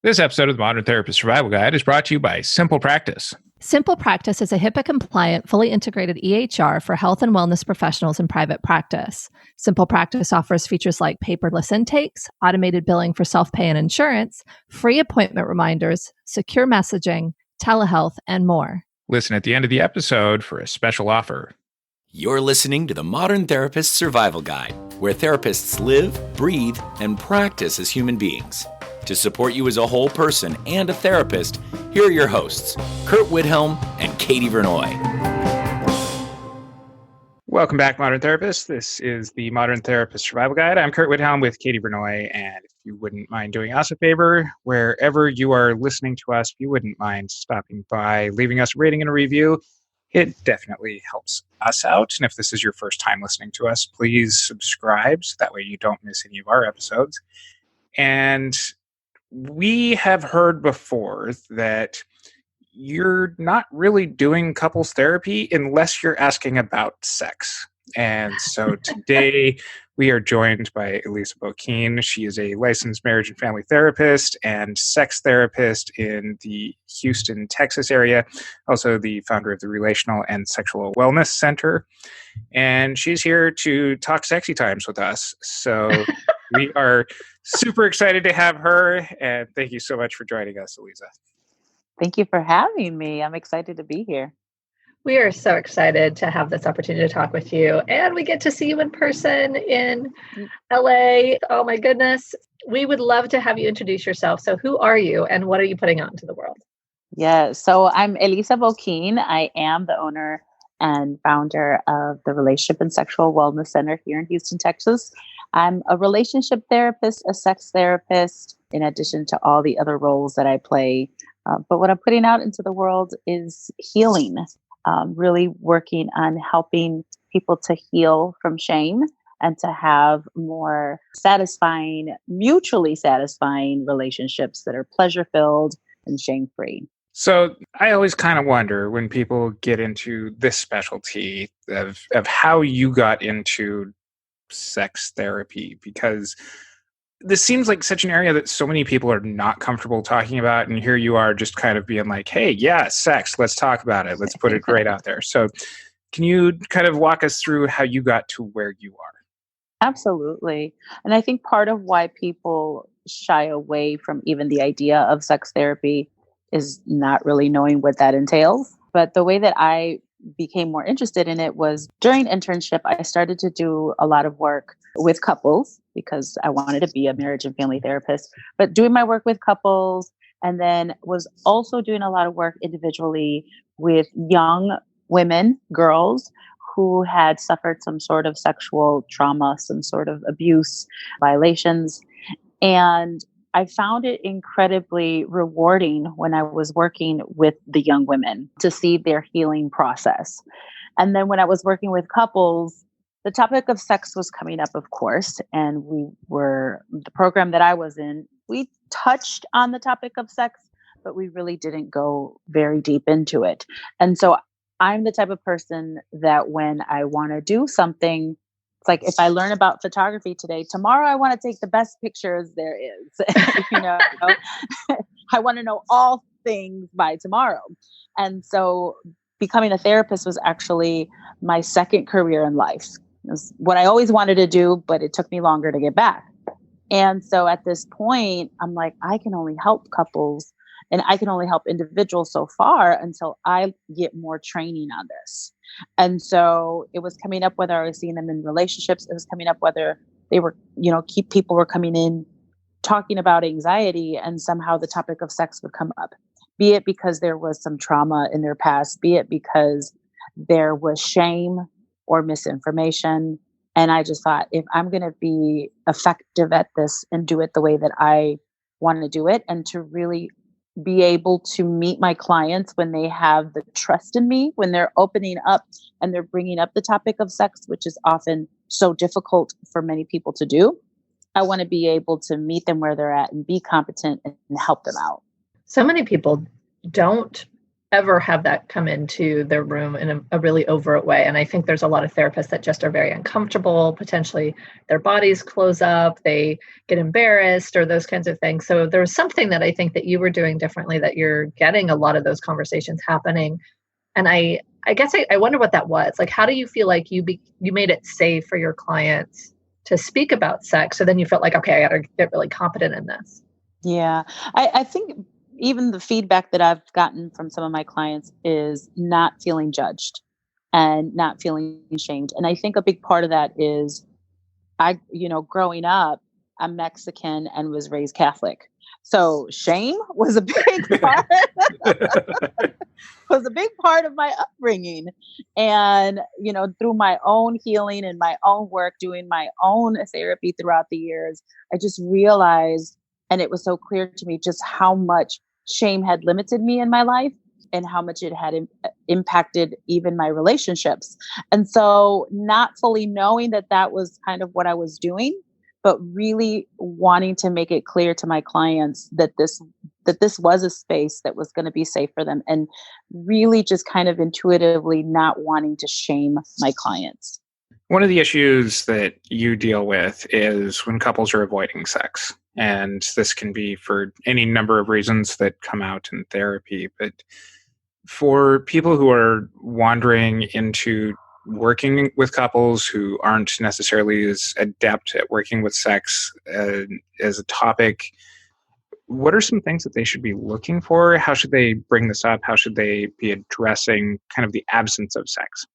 This episode of the Modern Therapist Survival Guide is brought to you by Simple Practice. Simple Practice is a HIPAA-compliant, fully integrated EHR for health and wellness professionals in private practice. Simple Practice offers features like paperless intakes, automated billing for self-pay and insurance, free appointment reminders, secure messaging, telehealth, and more. Listen at the end of the episode for a special offer. You're listening to the Modern Therapist Survival Guide, where therapists live, breathe, and practice as human beings. To support you as a whole person and a therapist, here are your hosts, Curt Widhalm and Katie Vernoy. Welcome back, Modern Therapists. This is the Modern Therapist Survival Guide. I'm Curt Widhalm with Katie Vernoy, and if you wouldn't mind doing us a favor, wherever you are listening to us, if you wouldn't mind stopping by, leaving us a rating and a review, it definitely helps us out. And if this is your first time listening to us, please subscribe so that way you don't miss any of our episodes. And we have heard before that you're not really doing couples therapy unless you're asking about sex. And so today we are joined by Eliza Boquin. She is a licensed marriage and family therapist and sex therapist in the Houston, Texas area, also the founder of the Relational and Sexual Wellness Center. And she's here to talk sexy times with us. So we are super excited to have her. And thank you so much for joining us, Eliza. Thank you for having me. I'm excited to be here. We are so excited to have this opportunity to talk with you. And we get to see you in person in LA. Oh my goodness. We would love to have you introduce yourself. So who are you and what are you putting out into the world? Yeah, so I'm Eliza Boquin. I am the owner and founder of the Relationship and Sexual Wellness Center here in Houston, Texas. I'm a relationship therapist, a sex therapist, in addition to all the other roles that I play. But what I'm putting out into the world is healing, really working on helping people to heal from shame and to have more satisfying, mutually satisfying relationships that are pleasure-filled and shame-free. So I always kind of wonder when people get into this specialty of how you got into sex therapy, because this seems like such an area that so many people are not comfortable talking about. And here you are just kind of being like, hey, yeah, sex, let's talk about it. Let's put it right out there. So can you kind of walk us through how you got to where you are? Absolutely. And I think part of why people shy away from even the idea of sex therapy is not really knowing what that entails. But the way that I became more interested in it was during internship, I started to do a lot of work with couples because I wanted to be a marriage and family therapist, but doing my work with couples, and then was also doing a lot of work individually with young women, girls who had suffered some sort of sexual trauma, some sort of abuse, violations. And I found it incredibly rewarding when I was working with the young women to see their healing process. And then when I was working with couples, the topic of sex was coming up, of course, and the program that I was in, we touched on the topic of sex, but we really didn't go very deep into it. And so I'm the type of person that when I want to do something, it's like if I learn about photography today, tomorrow I want to take the best pictures there is. I want to know all things by tomorrow. And so becoming a therapist was actually my second career in life. It was what I always wanted to do, but it took me longer to get back. And so at this point, I'm like, I can only help couples and I can only help individuals so far until I get more training on this. And so it was coming up whether I was seeing them in relationships. It was coming up whether they were, people were coming in talking about anxiety and somehow the topic of sex would come up, be it because there was some trauma in their past, be it because there was shame or misinformation. And I just thought, if I'm going to be effective at this and do it the way that I want to do it, and to really be able to meet my clients when they have the trust in me, when they're opening up and they're bringing up the topic of sex, which is often so difficult for many people to do, I want to be able to meet them where they're at and be competent and help them out. So many people don't ever have that come into their room in a really overt way. And I think there's a lot of therapists that just are very uncomfortable. Potentially their bodies close up, they get embarrassed or those kinds of things. So there was something that I think that you were doing differently, that you're getting a lot of those conversations happening. And I guess I wonder what that was. Like, how do you feel like you made it safe for your clients to speak about sex? So then you felt like, okay, I got to get really competent in this. Yeah, I think even the feedback that I've gotten from some of my clients is not feeling judged and not feeling shamed. And I think a big part of that is growing up, I'm Mexican and was raised Catholic. So shame was a big part was a big part of my upbringing. And, through my own healing and my own work, doing my own therapy throughout the years, I just realized, and it was so clear to me just how much shame had limited me in my life and how much it had impacted even my relationships. And so not fully knowing that that was kind of what I was doing, but really wanting to make it clear to my clients that this was a space that was going to be safe for them, and really just kind of intuitively not wanting to shame my clients. One of the issues that you deal with is when couples are avoiding sex. And this can be for any number of reasons that come out in therapy. But for people who are wandering into working with couples who aren't necessarily as adept at working with sex as a topic, what are some things that they should be looking for? How should they bring this up? How should they be addressing kind of the absence of sex?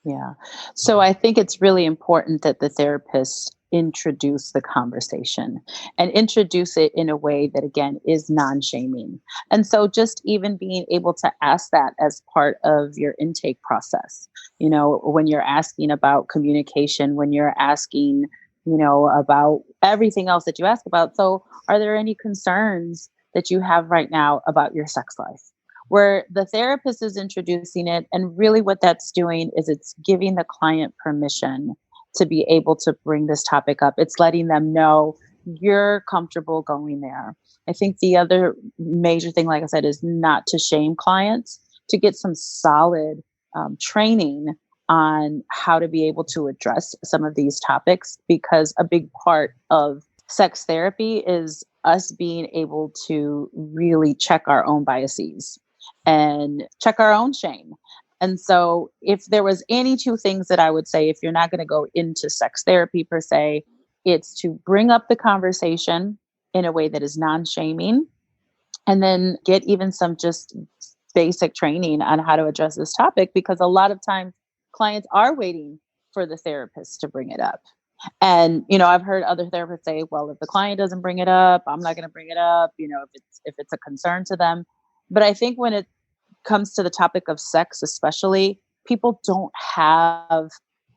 Yeah. So I think it's really important that the therapist introduce the conversation and introduce it in a way that, again, is non-shaming. And so just even being able to ask that as part of your intake process, when you're asking about communication, when you're asking, about everything else that you ask about. So are there any concerns that you have right now about your sex life? Where the therapist is introducing it. And really what that's doing is it's giving the client permission to be able to bring this topic up. It's letting them know you're comfortable going there. I think the other major thing, like I said, is not to shame clients, to get some solid training on how to be able to address some of these topics, because a big part of sex therapy is us being able to really check our own biases and check our own shame. And so if there was any two things that I would say, if you're not going to go into sex therapy per se, it's to bring up the conversation in a way that is non-shaming, and then get even some just basic training on how to address this topic, because a lot of times clients are waiting for the therapist to bring it up. And, I've heard other therapists say, well, if the client doesn't bring it up, I'm not going to bring it up, if it's a concern to them. But I think when it comes to the topic of sex, especially, people don't have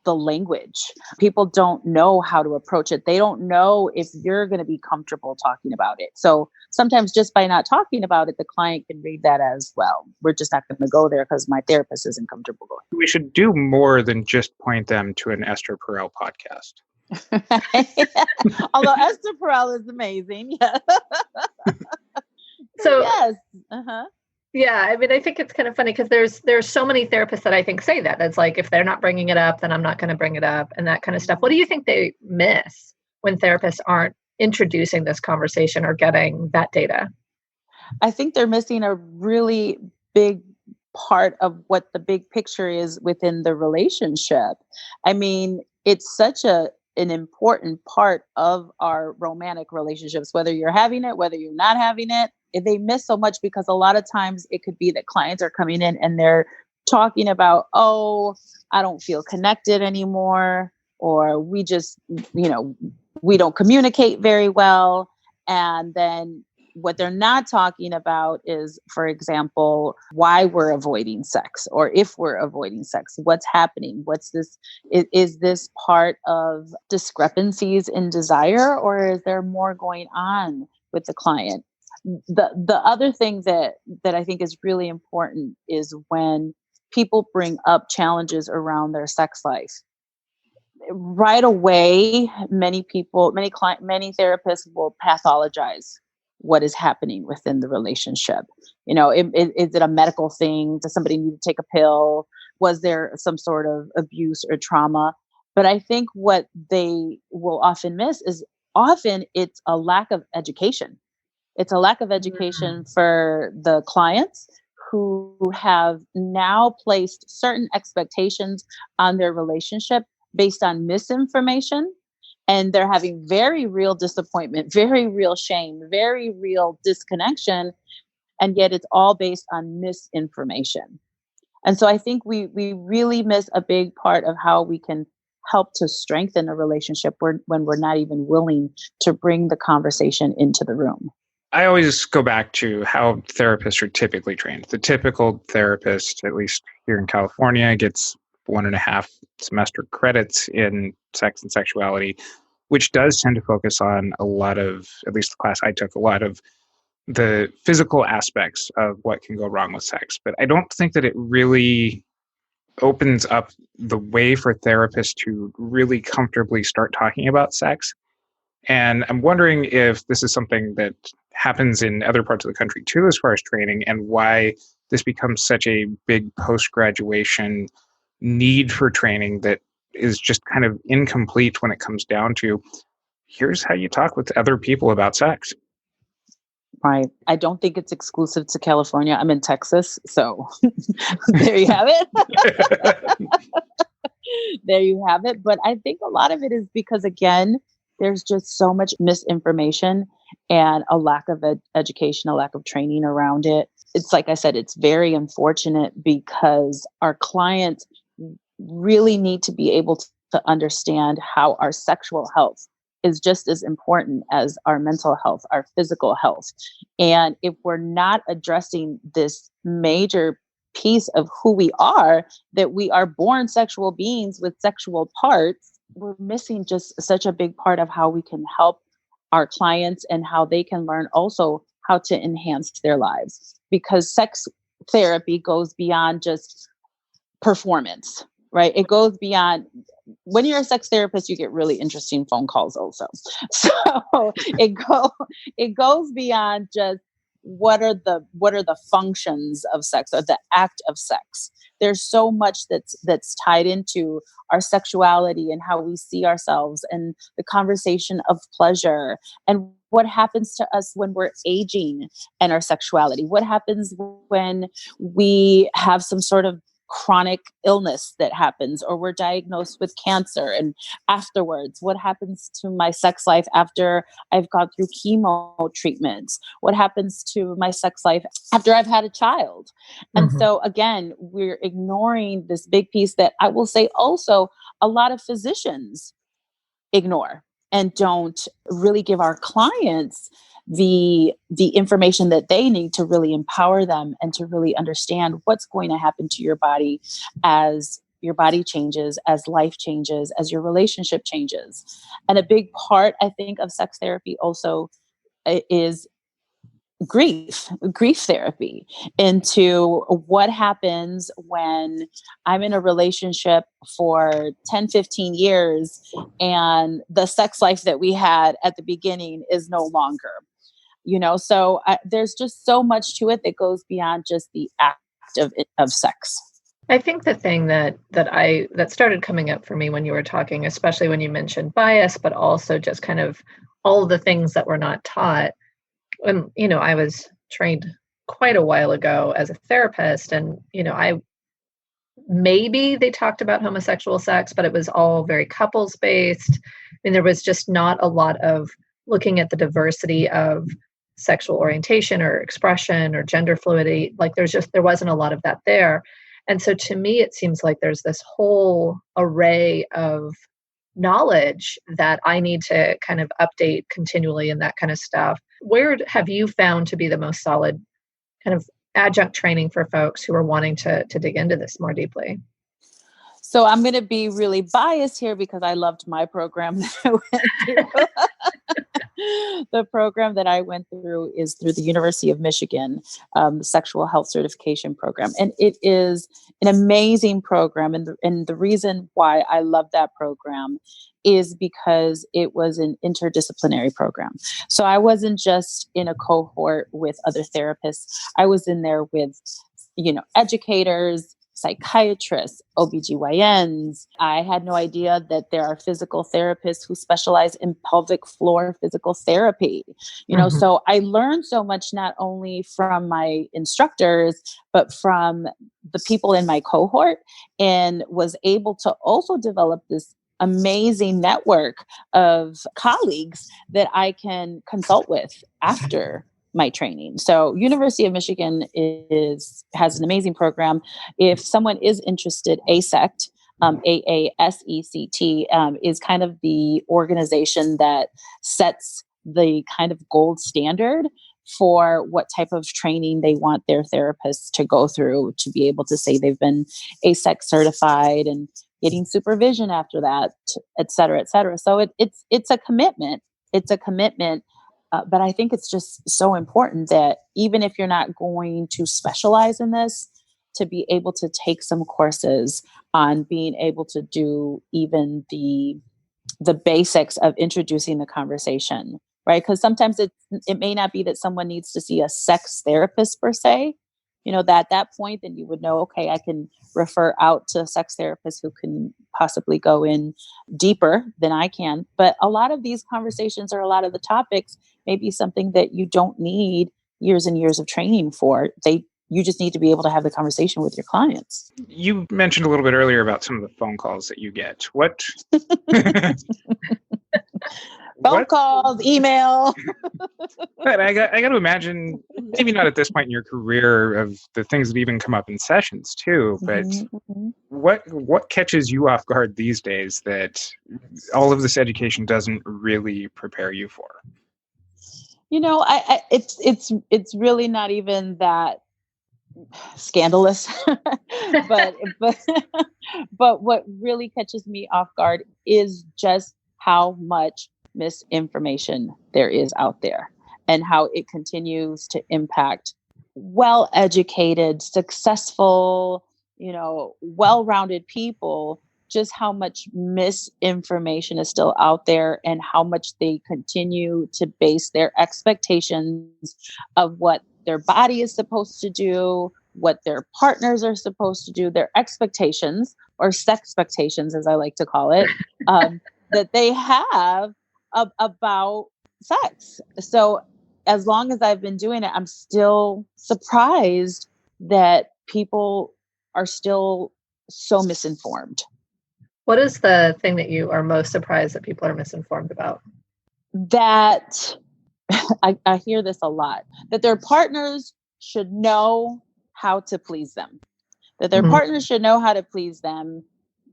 the language. People don't know how to approach it. They don't know if you're going to be comfortable talking about it. So sometimes just by not talking about it, the client can read that as, well, we're just not going to go there because my therapist isn't comfortable going. We should do more than just point them to an Esther Perel podcast. Although Esther Perel is amazing. Yeah. So yes. Uh-huh. Yeah, I mean, I think it's kind of funny because there's so many therapists that I think say that. It's like, if they're not bringing it up, then I'm not going to bring it up, and that kind of stuff. What do you think they miss when therapists aren't introducing this conversation or getting that data? I think they're missing a really big part of what the big picture is within the relationship. I mean, it's such an important part of our romantic relationships, whether you're having it, whether you're not having it. They miss so much because a lot of times it could be that clients are coming in and they're talking about, oh, I don't feel connected anymore, or we just, we don't communicate very well. And then what they're not talking about is, for example, why we're avoiding sex, or if we're avoiding sex, what's happening? What's this? Is this part of discrepancies in desire, or is there more going on with the client? The other thing that I think is really important is when people bring up challenges around their sex life. Right away, many therapists will pathologize what is happening within the relationship. Is it a medical thing? Does somebody need to take a pill? Was there some sort of abuse or trauma? But I think what they will often miss is often it's a lack of education. It's a lack of education for the clients who have now placed certain expectations on their relationship based on misinformation. And they're having very real disappointment, very real shame, very real disconnection. And yet it's all based on misinformation. And so I think we really miss a big part of how we can help to strengthen a relationship when we're not even willing to bring the conversation into the room. I always go back to how therapists are typically trained. The typical therapist, at least here in California, gets 1.5 semester credits in sex and sexuality, which does tend to focus on a lot of, at least the class I took, a lot of the physical aspects of what can go wrong with sex. But I don't think that it really opens up the way for therapists to really comfortably start talking about sex. And I'm wondering if this is something that happens in other parts of the country too, as far as training, and why this becomes such a big post-graduation need for training that is just kind of incomplete when it comes down to here's how you talk with other people about sex. Right. I don't think it's exclusive to California. I'm in Texas, so there you have it. There you have it. But I think a lot of it is because, again, there's just so much misinformation and a lack of education, a lack of training around it. It's like I said, it's very unfortunate because our clients really need to be able to understand how our sexual health is just as important as our mental health, our physical health. And if we're not addressing this major piece of who we are, that we are born sexual beings with sexual parts, we're missing just such a big part of how we can help our clients and how they can learn also how to enhance their lives. Because sex therapy goes beyond just performance, right? It goes beyond, when you're a sex therapist, you get really interesting phone calls also. So it goes beyond just what are the functions of sex or the act of sex. There's so much that's tied into our sexuality and how we see ourselves and the conversation of pleasure and what happens to us when we're aging and our sexuality. What happens when we have some sort of chronic illness that happens, or we're diagnosed with cancer, and afterwards, what happens to my sex life after I've gone through chemo treatments? What happens to my sex life after I've had a child? And so again, we're ignoring this big piece that I will say also a lot of physicians ignore and don't really give our clients the information that they need to really empower them and to really understand what's going to happen to your body as your body changes, as life changes, as your relationship changes. And a big part, I think, of sex therapy also is grief therapy, into what happens when I'm in a relationship for 10, 15 years and the sex life that we had at the beginning is no longer. So there's just so much to it that goes beyond just the act of sex. I think the thing that started coming up for me when you were talking, especially when you mentioned bias, but also just kind of all of the things that were not taught. And, I was trained quite a while ago as a therapist, and, maybe they talked about homosexual sex, but it was all very couples based. And there was just not a lot of looking at the diversity of sexual orientation or expression or gender fluidity. Like there wasn't a lot of that there. And so to me, it seems like there's this whole array of knowledge that I need to kind of update continually and that kind of stuff. Where have you found to be the most solid kind of adjunct training for folks who are wanting to dig into this more deeply? So I'm going to be really biased here because I loved my program that I went through. The program that I went through is through the University of Michigan, Sexual Health Certification Program. And it is an amazing program. And the reason why I love that program is because it was an interdisciplinary program. So I wasn't just in a cohort with other therapists. I was in there with, educators, psychiatrists, OBGYNs. I had no idea that there are physical therapists who specialize in pelvic floor physical therapy. So I learned so much, not only from my instructors, but from the people in my cohort, and was able to also develop this amazing network of colleagues that I can consult with after my training. So University of Michigan has an amazing program. If someone is interested, AASECT, AASECT, is kind of the organization that sets the kind of gold standard for what type of training they want their therapists to go through to be able to say they've been AASECT certified and getting supervision after that, et cetera, et cetera. So it's a commitment. It's a commitment. But I think it's just so important that even if you're not going to specialize in this, to be able to take some courses on being able to do even the basics of introducing the conversation, right? Because sometimes it may not be that someone needs to see a sex therapist per se. That at that point, then you would know, okay, I can refer out to a sex therapist who can possibly go in deeper than I can. But a lot of these conversations, or a lot of the topics, may be something that you don't need years and years of training for. You just need to be able to have the conversation with your clients. You mentioned a little bit earlier about some of the phone calls that you get. What? Phone calls, email. But I got to imagine, maybe not at this point in your career, of the things that even come up in sessions too. But what catches you off guard these days that all of this education doesn't really prepare you for? It's really not even that scandalous, but what really catches me off guard is just how much misinformation there is out there, and how it continues to impact well-educated, successful, well-rounded people. Just how much misinformation is still out there, and how much they continue to base their expectations of what their body is supposed to do, what their partners are supposed to do, their expectations, or sexpectations, as I like to call it, that they have about sex. So as long as I've been doing it, I'm still surprised that people are still so misinformed. What is the thing that you are most surprised that people are misinformed about? That I hear this a lot, that their partners should know how to please them, that their partners should know how to please them.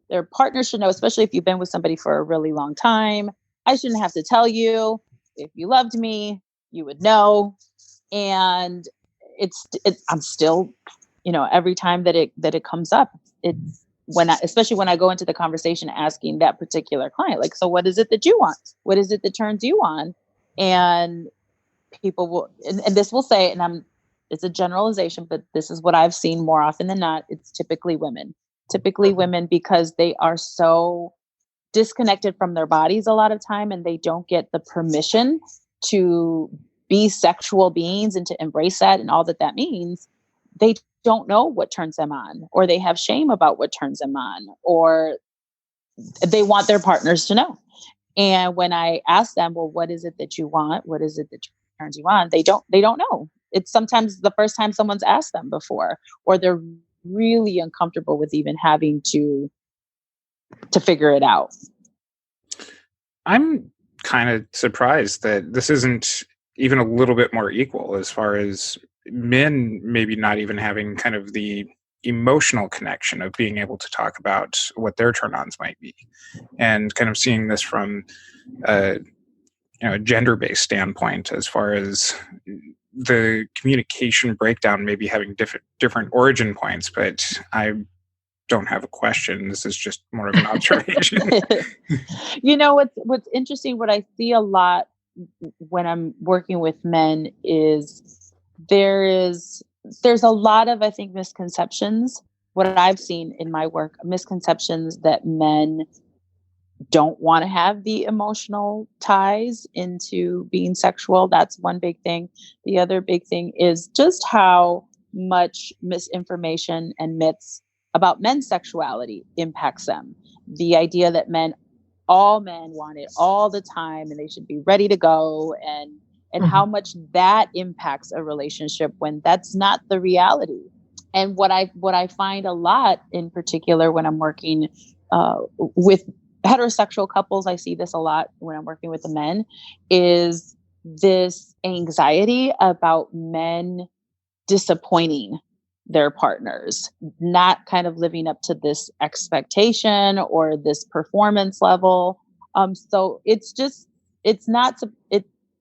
Their partners should know, especially if you've been with somebody for a really long time. I shouldn't have to tell you. If you loved me, you would know. And I'm still, every time that it comes up, it's especially when I go into the conversation asking that particular client, like, so what is it that you want? What is it that turns you on? And people will, and this will say, and it's a generalization, but this is what I've seen more often than not. It's typically women, because they are so disconnected from their bodies a lot of time, and they don't get the permission to be sexual beings and to embrace that and all that means. They don't know what turns them on, or they have shame about what turns them on, or they want their partners to know. And when I ask them, well, what is it that you want? What is it that turns you on? They don't know. It's sometimes the first time someone's asked them before, or they're really uncomfortable with even having to figure it out. I'm kind of surprised that this isn't even a little bit more equal, as far as men maybe not even having kind of the emotional connection of being able to talk about what their turn-ons might be, and kind of seeing this from a gender-based standpoint, as far as the communication breakdown maybe having different origin points. But I don't have a question. This is just more of an observation. What's interesting, what I see a lot when I'm working with men is there's a lot of, I think, misconceptions. What I've seen in my work, misconceptions that men don't want to have the emotional ties into being sexual. That's one big thing. The other big thing is just how much misinformation and myths about men's sexuality impacts them. The idea that all men want it all the time and they should be ready to go, and how much that impacts a relationship when that's not the reality. And what I find a lot, in particular when I'm working with heterosexual couples, I see this a lot when I'm working with the men, is this anxiety about men disappointing their partners, not kind of living up to this expectation or this performance level. So it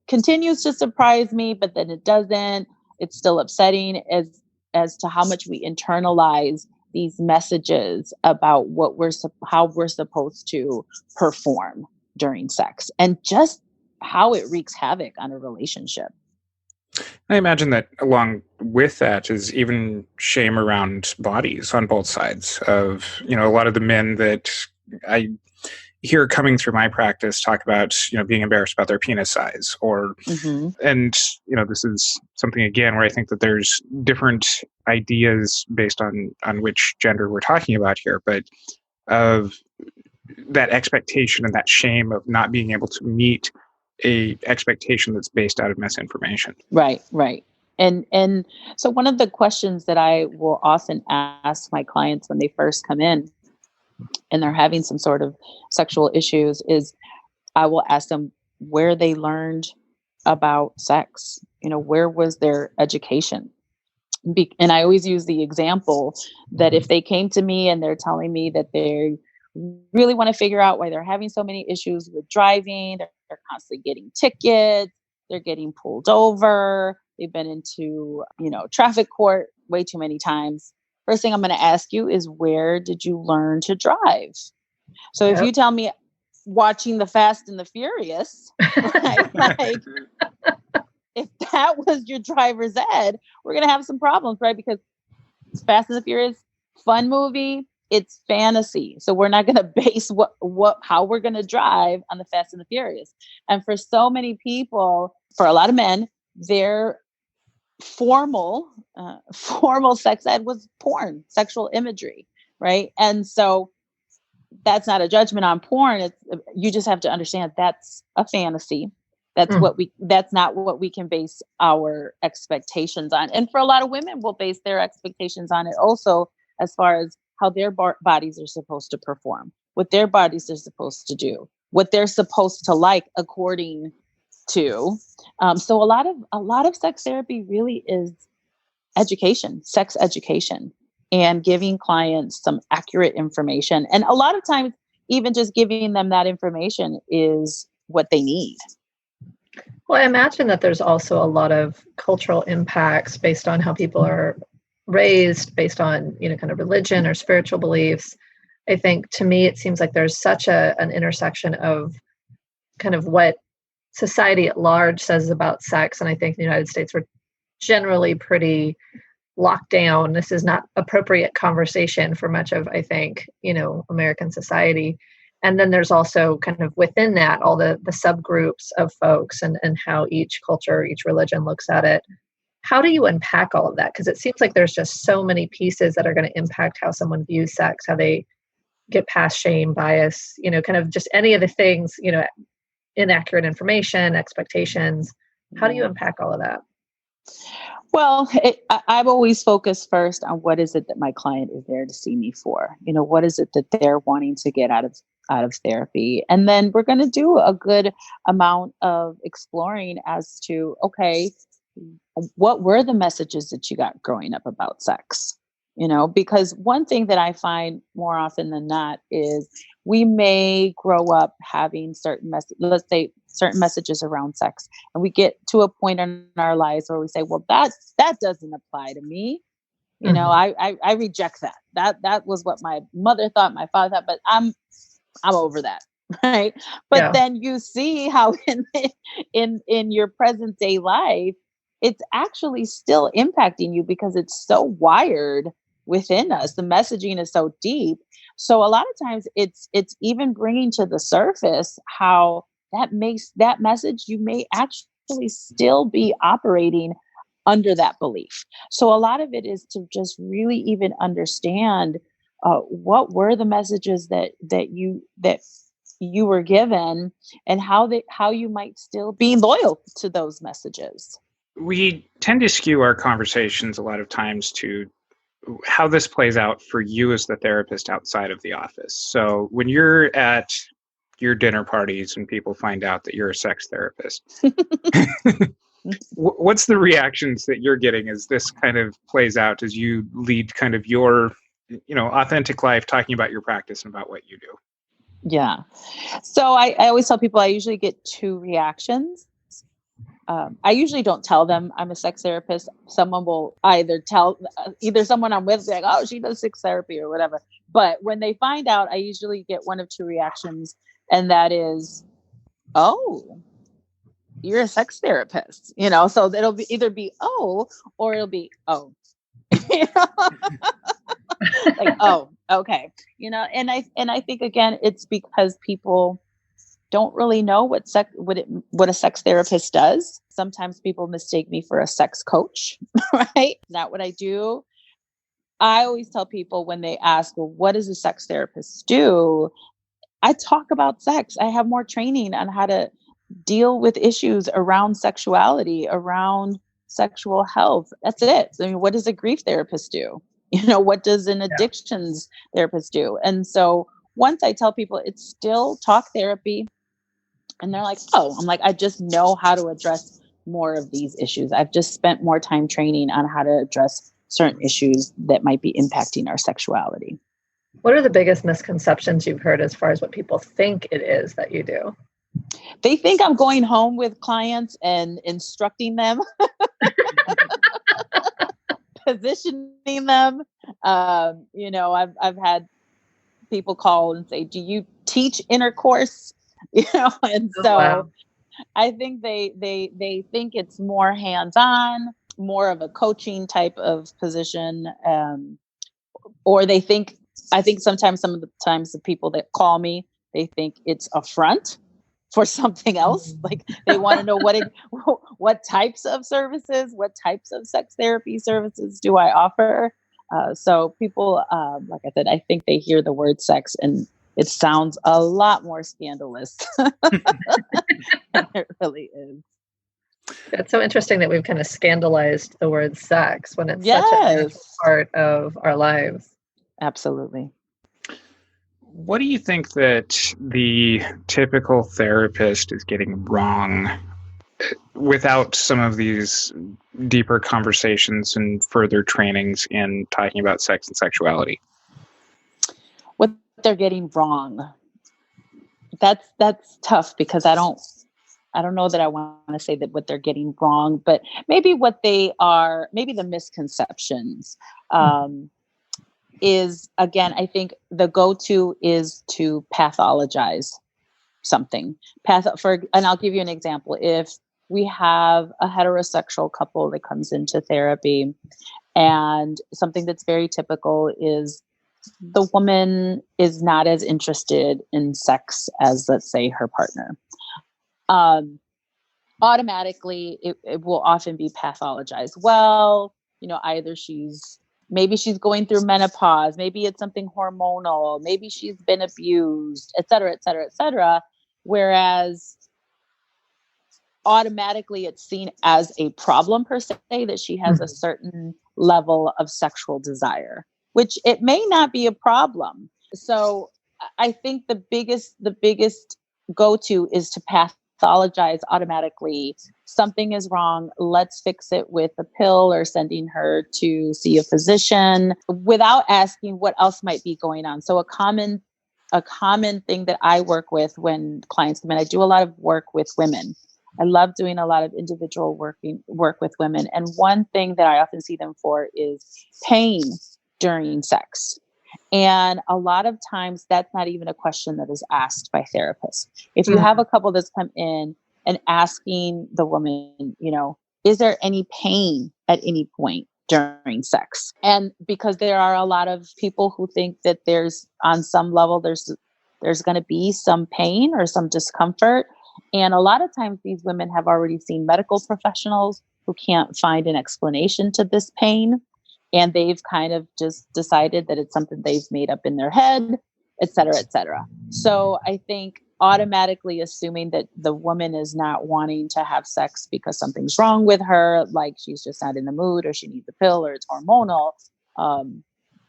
continues to surprise me, but then it doesn't. It's still upsetting as to how much we internalize these messages about how we're supposed to perform during sex, and just how it wreaks havoc on a relationship. I imagine that along with that is even shame around bodies on both sides of, a lot of the men that I hear coming through my practice talk about, being embarrassed about their penis size and, this is something again where I think that there's different ideas based on which gender we're talking about here, but of that expectation and that shame of not being able to meet a expectation that's based out of misinformation. Right. And so one of the questions that I will often ask my clients when they first come in and they're having some sort of sexual issues is I will ask them where they learned about sex. Where was their education? And I always use the example that if they came to me and they're telling me that they really want to figure out why they're having so many issues with driving, they're constantly getting tickets, they're getting pulled over, they've been into, traffic court way too many times. First thing I'm going to ask you is, where did you learn to drive? So if you tell me watching the Fast and the Furious, right, like, if that was your driver's ed, we're going to have some problems, right? Because it's Fast and the Furious, fun movie, it's fantasy. So we're not going to base how we're going to drive on the Fast and the Furious. And for so many people, for a lot of men, their formal sex ed was porn, sexual imagery, right? And so that's not a judgment on porn. You just have to understand that's a fantasy. That's that's not what we can base our expectations on. And for a lot of women, we'll base their expectations on it also, as far as how their bodies are supposed to perform, what their bodies are supposed to do, what they're supposed to like according to. So a lot of sex therapy really is education, sex education, and giving clients some accurate information. And a lot of times, even just giving them that information is what they need. Well, I imagine that there's also a lot of cultural impacts based on how people are raised, based on, kind of religion or spiritual beliefs. I think, to me, it seems like there's such an intersection of kind of what society at large says about sex. And I think in the United States, we're generally pretty locked down. This is not appropriate conversation for much of, I think, American society. And then there's also kind of within that, all the subgroups of folks and how each culture, each religion looks at it. How do you unpack all of that? Because it seems like there's just so many pieces that are going to impact how someone views sex, how they get past shame, bias, kind of just any of the things, inaccurate information, expectations. How do you unpack all of that? Well, I've always focused first on what is it that my client is there to see me for? What is it that they're wanting to get out of therapy? And then we're going to do a good amount of exploring as to, okay, what were the messages that you got growing up about sex? Because one thing that I find more often than not is we may grow up having certain messages around sex, and we get to a point in our lives where we say, well, that doesn't apply to me. I reject that. That was what my mother thought, my father thought, but I'm over that. right? But Yeah. then you see how in your present day life, it's actually still impacting you because it's so wired within us. The messaging is so deep. So a lot of times it's even bringing to the surface how that makes that message, you may actually still be operating under that belief. So a lot of it is to just really even understand what were the messages that you were given, and how you might still be loyal to those messages. We tend to skew our conversations a lot of times to how this plays out for you as the therapist outside of the office. So when you're at your dinner parties and people find out that you're a sex therapist, what's the reactions that you're getting as this kind of plays out as you lead kind of your, authentic life, talking about your practice and about what you do? Yeah. So I always tell people I usually get two reactions. I usually don't tell them I'm a sex therapist. Someone will either someone I'm with, like, oh, she does sex therapy or whatever. But when they find out, I usually get one of two reactions. And that is, oh, you're a sex therapist, so it'll either be, oh, or it'll be, oh, like, oh, okay. And I think, again, it's because people don't really know what a sex therapist does. Sometimes people mistake me for a sex coach, right? Not what I do. I always tell people when they ask, well, what does a sex therapist do? I talk about sex. I have more training on how to deal with issues around sexuality, around sexual health. That's it. I mean, what does a grief therapist do? What does an addictions therapist do? And so once I tell people it's still talk therapy, and they're like, oh, I'm like, I just know how to address more of these issues. I've just spent more time training on how to address certain issues that might be impacting our sexuality. What are the biggest misconceptions you've heard as far as what people think it is that you do? They think I'm going home with clients and instructing them, positioning them. I've had people call and say, do you teach intercourse? And so wow. I think they think it's more hands-on, more of a coaching type of position. Or I think sometimes some of the times the people that call me, they think it's a front for something else. Like they want to know what types of services, what types of sex therapy services do I offer? So people, like I said, I think they hear the word sex and it sounds a lot more scandalous than it really is. It's so interesting that we've kind of scandalized the word sex when it's such a natural part of our lives. Absolutely. What do you think that the typical therapist is getting wrong without some of these deeper conversations and further trainings in talking about sex and sexuality? What they're getting wrong. That's tough because I don't know that I want to say that what they're getting wrong, but maybe maybe the misconceptions is, again, I think the go-to is to pathologize something. And I'll give you an example. If we have a heterosexual couple that comes into therapy, and something that's very typical is the woman is not as interested in sex as, let's say, her partner. Automatically, it will often be pathologized. Well, either maybe she's going through menopause, maybe it's something hormonal, maybe she's been abused, et cetera, et cetera, et cetera. Whereas automatically it's seen as a problem per se, that she has a certain level of sexual desire, which it may not be a problem. So I think the biggest go-to is to pathologize automatically. Something is wrong. Let's fix it with a pill or sending her to see a physician without asking what else might be going on. So a common thing that I work with when clients come in, I do a lot of work with women. I love doing a lot of individual work with women. And one thing that I often see them for is pain during sex. And a lot of times that's not even a question that is asked by therapists. If you have a couple that's come in and asking the woman, is there any pain at any point during sex? And because there are a lot of people who think that there's on some level, there's going to be some pain or some discomfort. And a lot of times these women have already seen medical professionals who can't find an explanation to this pain. And they've kind of just decided that it's something they've made up in their head, et cetera, et cetera. So I think automatically assuming that the woman is not wanting to have sex because something's wrong with her, like she's just not in the mood or she needs a pill or it's hormonal,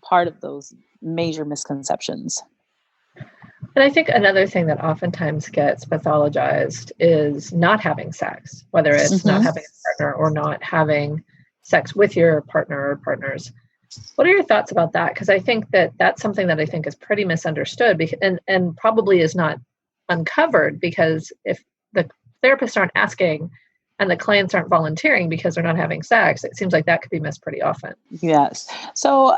part of those major misconceptions. And I think another thing that oftentimes gets pathologized is not having sex, whether it's not having a partner or not having sex with your partner or partners. What are your thoughts about that? Because I think that that's something that I think is pretty misunderstood and probably is not uncovered, because if the therapists aren't asking and the clients aren't volunteering because they're not having sex, it seems like that could be missed pretty often. Yes. So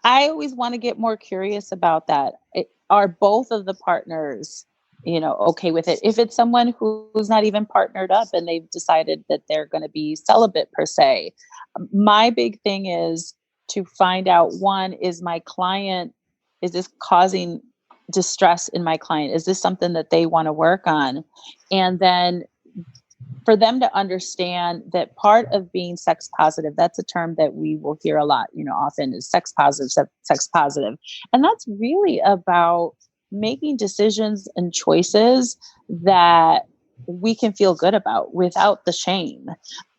I always want to get more curious about that. Are both of the partners, okay with it? If it's someone who's not even partnered up and they've decided that they're going to be celibate per se, my big thing is to find out, one, is this causing distress in my client? Is this something that they want to work on? And then for them to understand that part of being sex positive, that's a term that we will hear a lot, often is sex positive. And that's really about making decisions and choices that we can feel good about without the shame.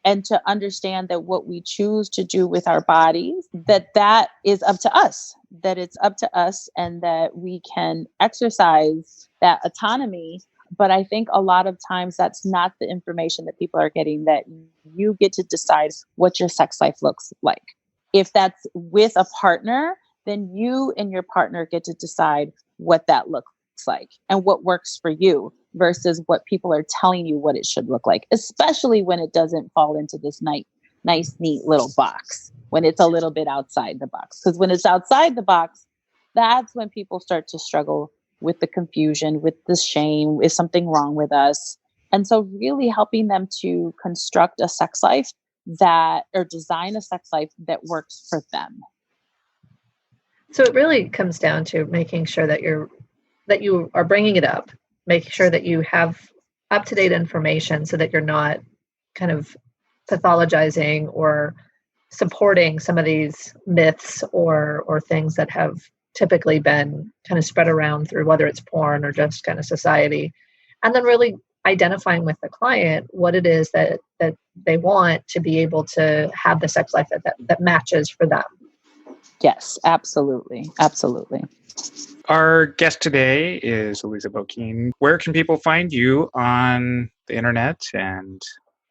And to understand that what we choose to do with our bodies, that is up to us, that it's up to us and that we can exercise that autonomy. But I think a lot of times that's not the information that people are getting, that you get to decide what your sex life looks like. If that's with a partner, then you and your partner get to decide what that looks like and what works for you versus what people are telling you what it should look like, especially when it doesn't fall into this nice, neat little box, when it's a little bit outside the box. Because when it's outside the box, that's when people start to struggle with the confusion, with the shame. Is something wrong with us? And so really helping them to construct a sex life design a sex life that works for them. So it really comes down to making sure that you are bringing it up, making sure that you have up-to-date information so that you're not kind of pathologizing or supporting some of these myths or things that have typically been kind of spread around through whether it's porn or just kind of society. And then really identifying with the client what it is that they want to be able to have the sex life that matches for them. Yes, absolutely. Absolutely. Our guest today is Eliza Boquin. Where can people find you on the internet and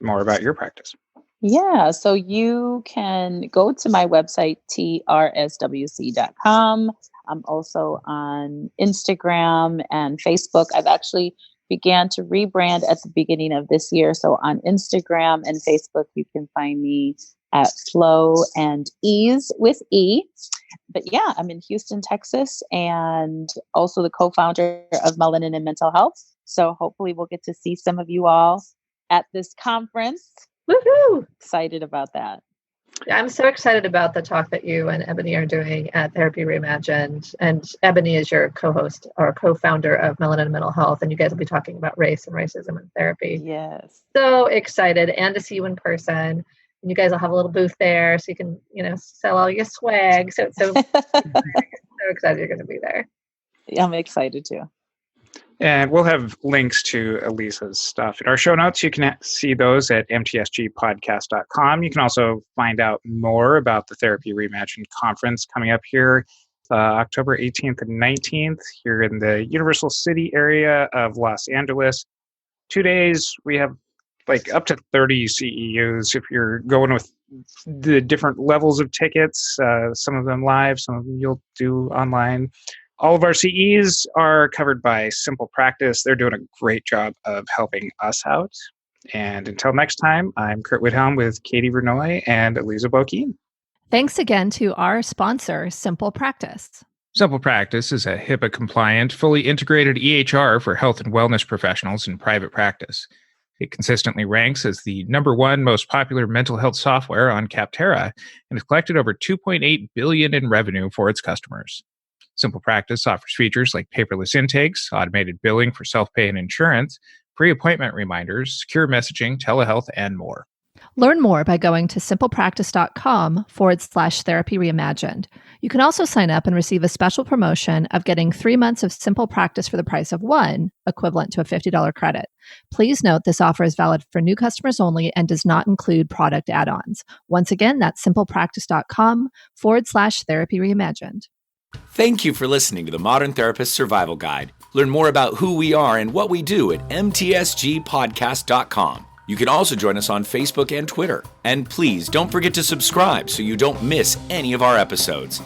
more about your practice? Yeah, so you can go to my website, trswc.com. I'm also on Instagram and Facebook. I've actually began to rebrand at the beginning of this year. So on Instagram and Facebook, you can find me at Flow and Ease with E. But yeah, I'm in Houston, Texas, and also the co-founder of Melanin and Mental Health. So hopefully we'll get to see some of you all at this conference. Woohoo! Excited about that. I'm so excited about the talk that you and Ebony are doing at Therapy Reimagined. And Ebony is your co-host or co-founder of Melanin and Mental Health. And you guys will be talking about race and racism in therapy. Yes. So excited, and to see you in person. And you guys will have a little booth there so you can, sell all your swag. So excited you're going to be there. Yeah, I'm excited too. And we'll have links to Eliza's stuff in our show notes. You can see those at mtsgpodcast.com. You can also find out more about the Therapy Reimagined conference coming up here October 18th and 19th here in the Universal City area of Los Angeles. 2 days, we have up to 30 CEUs if you're going with the different levels of tickets, some of them live, some of them you'll do online. All of our CEs are covered by Simple Practice. They're doing a great job of helping us out. And until next time, I'm Curt Widhalm with Katie Vernoy and Eliza Boquin. Thanks again to our sponsor, Simple Practice. Simple Practice is a HIPAA-compliant, fully integrated EHR for health and wellness professionals in private practice. It consistently ranks as the #1 most popular mental health software on Capterra and has collected over $2.8 billion in revenue for its customers. Simple Practice offers features like paperless intakes, automated billing for self-pay and insurance, pre-appointment reminders, secure messaging, telehealth, and more. Learn more by going to simplepractice.com/therapy reimagined. You can also sign up and receive a special promotion of getting 3 months of Simple Practice for the price of one, equivalent to a $50 credit. Please note this offer is valid for new customers only and does not include product add-ons. Once again, that's simplepractice.com/therapy reimagined. Thank you for listening to the Modern Therapist Survival Guide. Learn more about who we are and what we do at mtsgpodcast.com. You can also join us on Facebook and Twitter. And please don't forget to subscribe so you don't miss any of our episodes.